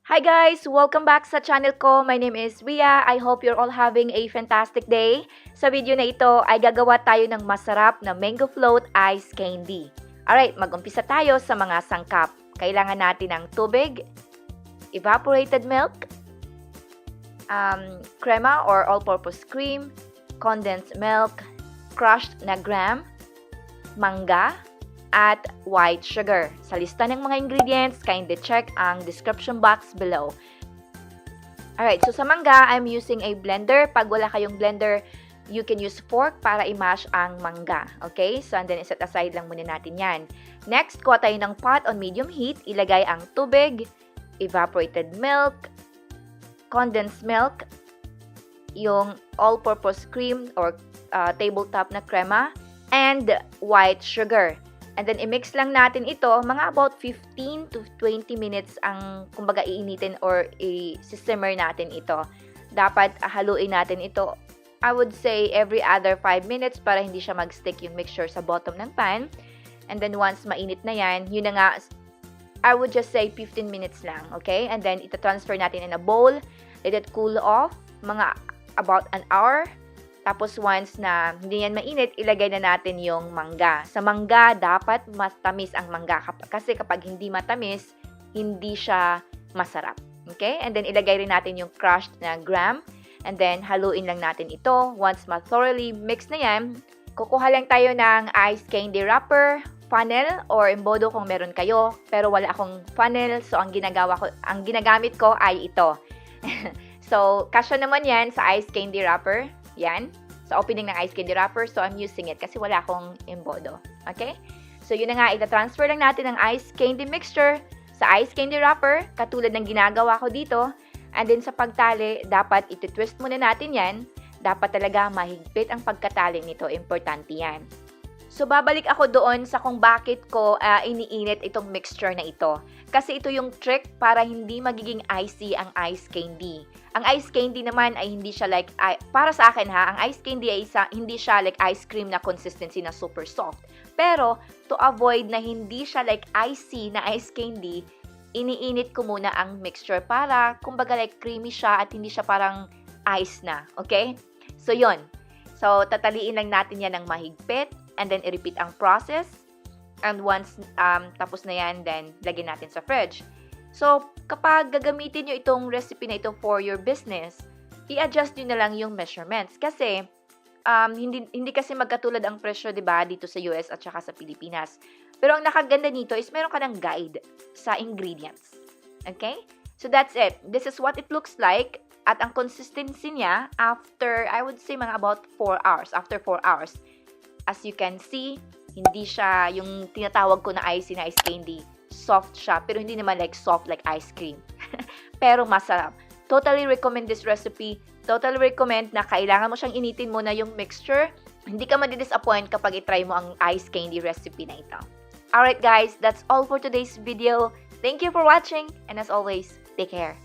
Hi guys! Welcome back sa channel ko. My name is Ria. I hope you're all having a fantastic day. Sa video na ito ay gagawa tayo ng masarap na mango float ice candy. Alright, mag-umpisa tayo sa mga sangkap. Kailangan natin ng tubig, evaporated milk, crema or all-purpose cream, condensed milk, crushed na graham, mangga, at white sugar. Sa lista ng mga ingredients, kindly check ang description box below. Alright, so sa mangga, I'm using a blender. Pag wala kayong blender, you can use fork para i-mash ang mangga. Okay? So, and then set aside lang muna natin yan. Next, kuha tayo ng pot on medium heat. Ilagay ang tubig, evaporated milk, condensed milk, yung all-purpose cream or tabletop na crema, and white sugar. And then, i-mix lang natin ito, mga about 15 to 20 minutes ang, kumbaga, iinitin or i-simmer natin ito. Dapat haluin natin ito, I would say, every other 5 minutes para hindi siya mag-stick yung mixture sa bottom ng pan. And then, once mainit na yan, yun na nga, I would just say 15 minutes lang, okay? And then, ita-transfer natin in a bowl, let it cool off, mga about an hour. Tapos once na hindi yan mainit, ilagay na natin yung mangga. Sa mangga, dapat matamis ang mangga. Kasi kapag hindi matamis, hindi siya masarap. Okay? And then ilagay rin natin yung crushed na graham. And then haluin lang natin ito. Once thoroughly mix na yan, kukuha lang tayo ng ice candy wrapper, funnel, or embodo kung meron kayo. Pero wala akong funnel, so ang ginagamit ko ay ito. So, kasya naman yan sa ice candy wrapper. Yan. Sa opening ng ice candy wrapper. So, I'm using it kasi wala akong embodo. Okay? So, yun na nga. Ita-transfer lang natin ang ice candy mixture sa ice candy wrapper. Katulad ng ginagawa ko dito. And then, sa pagtali, dapat iti-twist muna natin yan. Dapat talaga mahigpit ang pagkatali nito. Importante yan. So, babalik ako doon sa kung bakit ko iniinit itong mixture na ito. Kasi ito yung trick para hindi magiging icy ang ice candy. Ang ice candy naman ay hindi siya like, para sa akin ha, ang ice candy ay hindi siya like ice cream na consistency na super soft. Pero, to avoid na hindi siya like icy na ice candy, iniinit ko muna ang mixture para, kumbaga like creamy siya at hindi siya parang ice na. Okay? So, yun. So, tataliin lang natin yan ng mahigpit and then i-repeat ang process. And once tapos na yan, then lagyan natin sa fridge. So, kapag gagamitin nyo itong recipe na ito for your business, i-adjust nyo na lang yung measurements. Kasi, hindi kasi magkatulad ang presyo, diba, dito sa US at saka sa Pilipinas. Pero ang nakaganda nito is meron ka ng guide sa ingredients. Okay? So, that's it. This is what it looks like. At ang consistency niya, after, I would say, mga about 4 hours. After 4 hours. As you can see, hindi siya yung tinatawag ko na icy na ice candy. Soft siya, pero hindi naman like soft like ice cream. Pero masarap. Totally recommend this recipe. Totally recommend na kailangan mo siyang initin muna yung mixture. Hindi ka madidisappoint kapag itry mo ang ice candy recipe na ito. Alright guys, that's all for today's video. Thank you for watching, and as always, take care.